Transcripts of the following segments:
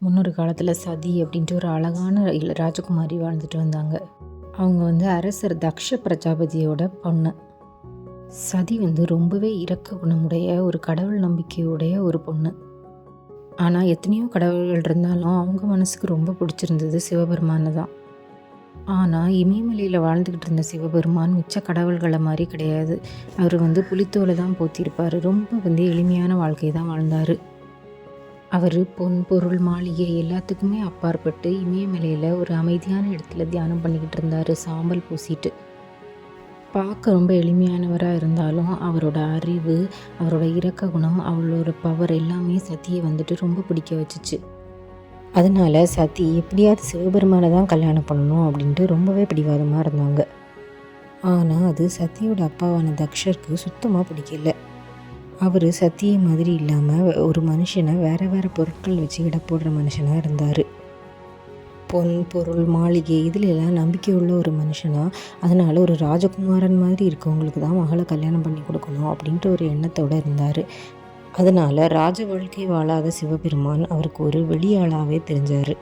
முன்னொரு காலத்தில் சதி அப்படின்ட்டு ஒரு அழகான ராஜகுமாரி வாழ்ந்துட்டு வந்தாங்க. அவங்க அரசர் தக்ஷ பிரஜாபதியோட பொண்ணு. சதி ரொம்பவே இரக்க குணமுடைய ஒரு கடவுள் நம்பிக்கையுடைய ஒரு பொண்ணு. ஆனால் எத்தனையோ கடவுள்கள் இருந்தாலும் அவங்க மனசுக்கு ரொம்ப பிடிச்சிருந்தது சிவபெருமானை தான். ஆனால் இமயமலையில் வாழ்ந்துக்கிட்டு இருந்த சிவபெருமான் மிச்ச கடவுள்களை மாதிரி கிடையாது. அவர் புலித்தோலை தான் போத்தியிருப்பார். ரொம்ப எளிமையான வாழ்க்கை தான் வாழ்ந்தார். அவர் பொன் பொருள் மாளிகை எல்லாத்துக்குமே அப்பாற்பட்டு இமயமலையில் ஒரு அமைதியான இடத்துல தியானம் பண்ணிக்கிட்டு இருந்தார், சாம்பல் பூசிட்டு. பார்க்க ரொம்ப எளிமையானவராக இருந்தாலும் அவரோட அறிவு, அவரோட இரக்க குணம், அவளோட பவர் எல்லாமே சதியை ரொம்ப பிடிக்க வச்சுச்சு. அதனால சதி எப்படியாவது சிவபெருமானை தான் கல்யாணம் பண்ணணும் அப்படின்ட்டு ரொம்பவே பிடிவாதமாக இருந்தாங்க. ஆனால் அது சதியோட அப்பாவான தக்ஷருக்கு சுத்தமாக பிடிக்கல. அவர் சத்திய மாதிரி இல்லாமல் ஒரு மனுஷனை வேறு பொருட்கள் வச்சு இட போடுற மனுஷனாக இருந்தார். பொன் பொருள் மாளிகை இதிலெல்லாம் நம்பிக்கை உள்ள ஒரு மனுஷனாக, அதனால் ஒரு ராஜகுமாரன் மாதிரி இருக்கவங்களுக்கு தான் மகளை கல்யாணம் பண்ணி கொடுக்கணும் அப்படின்ட்டு ஒரு எண்ணத்தோடு இருந்தார். அதனால் ராஜ வாழ்க்கை வாழாத சிவபெருமான் அவருக்கு ஒரு வெளியாளாகவே தெரிஞ்சார்.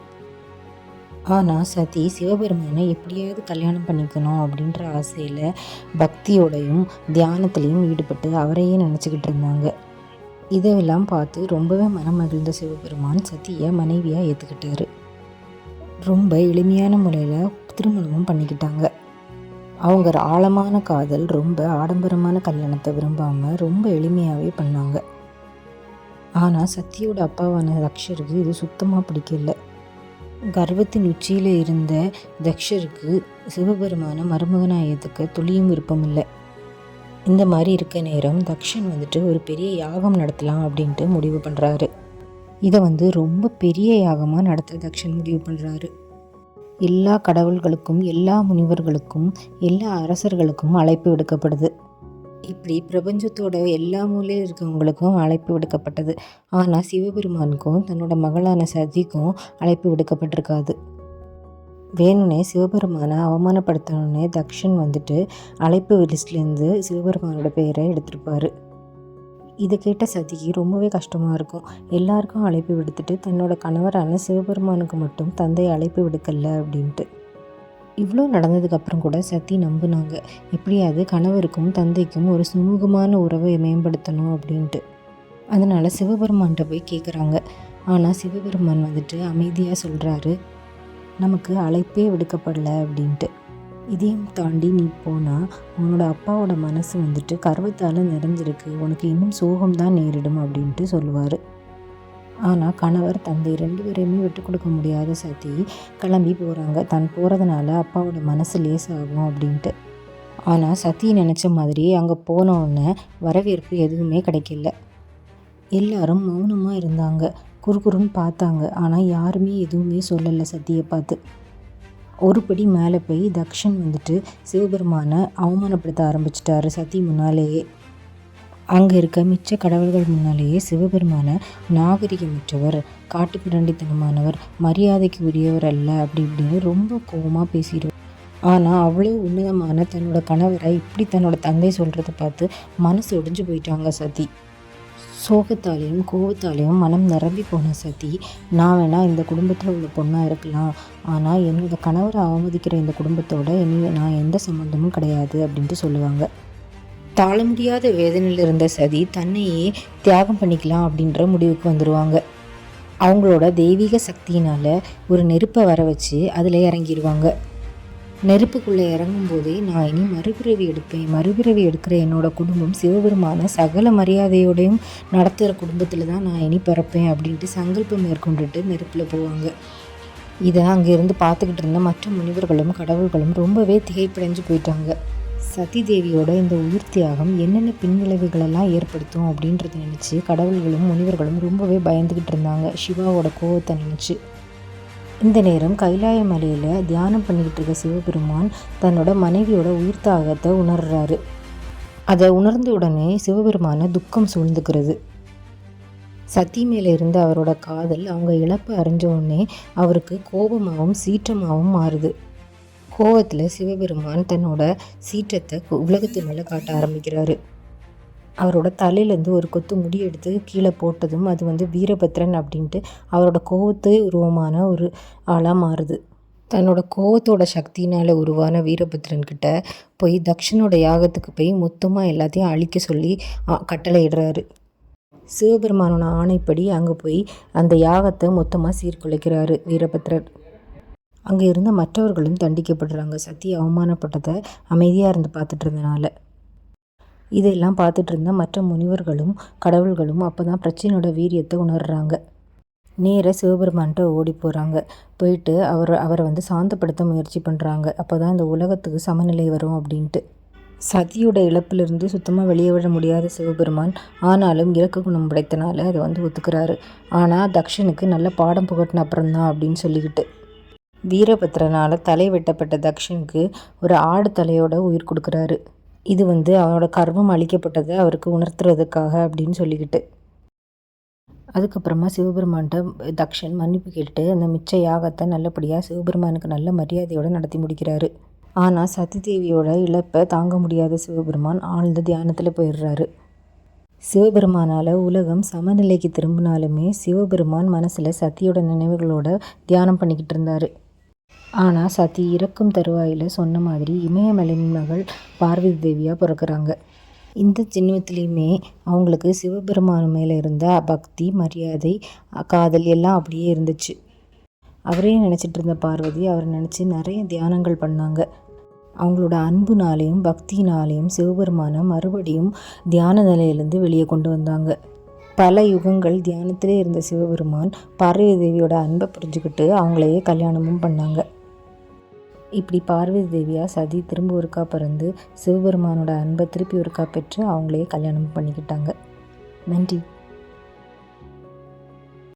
ஆனால் சதி சிவபெருமானை எப்படியாவது கல்யாணம் பண்ணிக்கணும் அப்படின்ற ஆசையில் பக்தியோடையும் தியானத்துலேயும் ஈடுபட்டு அவரையே நினச்சிக்கிட்டு இருந்தாங்க. இதெல்லாம் பார்த்து ரொம்பவே மனம் மகிழ்ந்த சிவபெருமான் சதியை மனைவியாக ஏற்றுக்கிட்டாரு. ரொம்ப எளிமையான முறையில் திருமணமும் பண்ணிக்கிட்டாங்க. அவங்க ஆழமான காதல், ரொம்ப ஆடம்பரமான கல்யாணத்தை விரும்பாமல் ரொம்ப எளிமையாகவே பண்ணாங்க. ஆனால் சத்தியோட அப்பாவான தக்ஷருக்கு இது சுத்தமாக பிடிக்கல. கர்வத்தின் உச்சியில் இருந்த தக்ஷருக்கு சிவபெருமான மருமகனாக ஏற்றுக்க துளியும் விருப்பம் இல்லை. இந்த மாதிரி இருக்க நேரம் தக்ஷன் ஒரு பெரிய யாகம் நடத்தலாம் அப்படின்ட்டு முடிவு பண்ணுறாரு. இதை ரொம்ப பெரிய யாகமாக நடத்த தக்ஷன் முடிவு பண்ணுறாரு. எல்லா கடவுள்களுக்கும், எல்லா முனிவர்களுக்கும், எல்லா அரசர்களுக்கும் அழைப்பு விடுக்கப்படுது. இப்படி பிரபஞ்சத்தோட எல்லா மூலையில் இருக்கவங்களுக்கும் அழைப்பு விடுக்கப்பட்டது. ஆனால் சிவபெருமானுக்கும் தன்னோட மகளான சதிக்கும் அழைப்பு விடுக்கப்பட்டிருக்காது. வேணுனே சிவபெருமானை அவமானப்படுத்தணுன்னே தக்ஷன் அழைப்பு லிஸ்ட்லேருந்து சிவபெருமானோட பெயரை எடுத்திருப்பார். இதை கேட்ட சதிக்கு ரொம்பவே கஷ்டமாக இருக்கும். எல்லாருக்கும் அழைப்பு விடுத்துட்டு தன்னோட கணவரான சிவபெருமானுக்கு மட்டும் தந்தை அழைப்பு விடுக்கல அப்படின்ட்டு. இவ்வளோ நடந்ததுக்கப்புறம் கூட சதி நம்பினாங்க, எப்படியாவது கணவருக்கும் தந்தைக்கும் ஒரு சுமூகமான உறவை மேம்படுத்தணும் அப்படின்ட்டு. அதனால் சிவபெருமான்கிட்ட போய் கேட்குறாங்க. ஆனால் சிவபெருமான் அமைதியாக சொல்கிறாரு, நமக்கு அழைப்பே விடுக்கப்படலை அப்படின்ட்டு. இதையும் தாண்டி நீ போனால் உன்னோட அப்பாவோட மனசு கர்வத்தால் நிறைஞ்சிருக்கு, உனக்கு இன்னும் சோகம்தான் நேரிடும் அப்படின்ட்டு சொல்லுவார். ஆனால் கணவர் தந்தை 2 பேரையுமே விட்டு கொடுக்க முடியாத சதி கிளம்பி போகிறாங்க. தான் போகிறதுனால அப்பாவோட மனசு லேசாகும் அப்படின்ட்டு. ஆனால் சதி நினச்ச மாதிரி அங்கே போனோடனே வரவேற்பு எதுவுமே கிடைக்கல. எல்லாரும் மௌனமாக இருந்தாங்க, குறுகுறுன்னு பார்த்தாங்க. ஆனால் யாருமே எதுவுமே சொல்லலை சதியை பார்த்து. ஒரு படி மேலே போய் தக்ஷன் சிவபெருமானை அவமானப்படுத்த ஆரம்பிச்சிட்டாரு சதி முன்னாலேயே. அங்கே இருக்க மிச்ச கடவுள்கள் முன்னாலேயே சிவபெருமானை நாகரிகமற்றவர், காட்டுப்பிரண்டித்தனமானவர், மரியாதைக்கு உரியவர் அல்ல அப்படி இப்படின்னு ரொம்ப கோபமாக பேசிடுவார். ஆனால் அவ்வளோ உன்னதமான தன்னோட கணவரை இப்படி தன்னோட தந்தை சொல்கிறத பார்த்து மனசு ஒடிஞ்சு போயிட்டாங்க சதி. சோகத்தாலேயும் கோபத்தாலேயும் மனம் நிரம்பி போன சதி, நான் வேணால் இந்த குடும்பத்தில் உள்ள பொண்ணாக இருக்கலாம், ஆனால் என்னோட கணவரை அவமதிக்கிற இந்த குடும்பத்தோட நான் எந்த சம்மந்தமும் கிடையாது அப்படின்ட்டு சொல்லுவாங்க. தாழ முடியாத வேதனையில் இருந்த சதி தன்னையே தியாகம் பண்ணிக்கலாம் அப்படின்ற முடிவுக்கு வந்துடுவாங்க. அவங்களோட தெய்வீக சக்தியினால் ஒரு நெருப்பை வர வச்சு அதில் இறங்கிடுவாங்க. நெருப்புக்குள்ளே இறங்கும் போதே நான் இனி மறுபிறவி எடுப்பேன், மறுபிறவி எடுக்கிற என்னோட குடும்பம் சிவபெருமான சகல மரியாதையோடையும் நடத்துகிற குடும்பத்தில் தான் நான் இனி பிறப்பேன் அப்படின்ட்டு சங்கல்பம் மேற்கொண்டுட்டு நெருப்பில் போவாங்க. இதை அங்கேருந்து பார்த்துக்கிட்டு இருந்த மற்ற முனிவர்களும் கடவுள்களும் ரொம்பவே திகைப்படைஞ்சு போயிட்டாங்க. சதி தேவியோட இந்த உயிர் தியாகம் என்னென்ன பின்விளைவுகளெல்லாம் ஏற்படுத்தும் அப்படின்றத நினச்சி கடவுள்களும் முனிவர்களும் ரொம்பவே பயந்துக்கிட்டு இருந்தாங்க, சிவாவோட கோவத்தை நினச்சி. இந்த நேரம் கைலாய மலையில் தியானம் பண்ணிக்கிட்டு இருக்க சிவபெருமான் தன்னோட மனைவியோட உயிர் தியாகத்தை உணர்றாரு. அதை உணர்ந்த உடனே சிவபெருமான துக்கம் சூழ்ந்துக்கிறது. சதி மேலே இருந்த அவரோட காதல் அவங்க இழப்பை அறிஞ்ச உடனே அவருக்கு கோபமாகவும் சீற்றமாகவும் மாறுது. கோவத்தில் சிவபெருமான் தன்னோட சீற்றத்தை உலகத்து மேலே காட்ட ஆரம்பிக்கிறாரு. அவரோட தலையிலேருந்து ஒரு கொத்து முடி எடுத்து கீழே போட்டதும் அது வந்து வீரபத்ரன் அப்படின்ட்டு அவரோட கோவத்தை உருவமான ஒரு ஆளாக மாறுது. தன்னோட கோவத்தோட சக்தினால் உருவான வீரபத்ரன்கிட்ட போய் தக்ஷனோட யாகத்துக்கு போய் மொத்தமாக எல்லாத்தையும் அழிக்க சொல்லி கட்டளையிடுறாரு. சிவபெருமானோட ஆணைப்படி அங்கே போய் அந்த யாகத்தை மொத்தமாக சீர்குலைக்கிறாரு வீரபத்ரர். அங்கே இருந்த மற்றவர்களும் தண்டிக்கப்படுறாங்க. சதி அவமானப்பட்டதை அமைதியாக இருந்து பார்த்துட்டு இருந்தனால. இதெல்லாம் பார்த்துட்டு இருந்த மற்ற முனிவர்களும் கடவுள்களும் அப்போ தான் பிரச்சனையோட வீரியத்தை உணர்றாங்க. நேராக சிவபெருமான்கிட்ட ஓடி போகிறாங்க. போயிட்டு அவரை வந்து சாந்தப்படுத்த முயற்சி பண்ணுறாங்க. அப்போ தான் இந்த உலகத்துக்கு சமநிலை வரும் அப்படின்ட்டு. சதியோட இழப்பிலிருந்து சுத்தமாக வெளியே விட முடியாத சிவபெருமான் ஆனாலும் இறக்க குணம் படைத்தனால அதை வந்து ஒத்துக்கிறாரு. ஆனால் தக்ஷனுக்கு நல்ல பாடம் புகட்டின அப்புறம்தான் அப்படின்னு சொல்லிக்கிட்டு வீரபத்ரனால் தலை வெட்டப்பட்ட தக்ஷனுக்கு ஒரு ஆடு தலையோட உயிர் கொடுக்குறாரு. இது வந்து அவனோட கர்வம் அழிக்கப்பட்டதை அவருக்கு உணர்த்துறதுக்காக அப்படின்னு சொல்லிக்கிட்டு. அதுக்கப்புறமா சிவபெருமான்கிட்ட தக்ஷன் மன்னிப்பு கேட்டு அந்த மிச்ச யாகத்தை நல்லபடியாக சிவபெருமானுக்கு நல்ல மரியாதையோடு நடத்தி முடிக்கிறாரு. ஆனால் சதி தேவியோட இழப்பை தாங்க முடியாத சிவபெருமான் ஆழ்ந்த தியானத்தில் போயிடுறாரு. சிவபெருமானால் உலகம் சமநிலைக்கு திரும்பினாலுமே சிவபெருமான் மனசில் சதியோட நினைவுகளோட தியானம் பண்ணிக்கிட்டு இருந்தார். ஆனால் சதி இறக்கும் தருவாயில் சொன்ன மாதிரி இமயமலையின் மகள் பார்வதி தேவியாக பிறக்கிறாங்க. இந்த ஜென்மத்திலையுமே அவங்களுக்கு சிவபெருமான் மேலே இருந்த பக்தி, மரியாதை, காதல் எல்லாம் அப்படியே இருந்துச்சு. அவரே நினச்சிட்டு இருந்த பார்வதி அவரை நினச்சி நிறைய தியானங்கள் பண்ணாங்க. அவங்களோட அன்புனாலேயும் பக்தினாலேயும் சிவபெருமானை மறுபடியும் தியான நிலையிலேருந்து வெளியே கொண்டு வந்தாங்க. பல யுகங்கள் தியானத்திலே இருந்த சிவபெருமான் பார்வதி தேவியோட அன்பை புரிஞ்சுக்கிட்டு அவங்களையே கல்யாணமும் பண்ணாங்க. இப்படி பார்வதி தேவியாக சதி திரும்ப ஒருக்கா பிறந்து சிவபெருமானோட அன்பை திருப்பி ஒருக்கா பெற்று அவங்களையே கல்யாணம் பண்ணிக்கிட்டாங்க. நன்றி.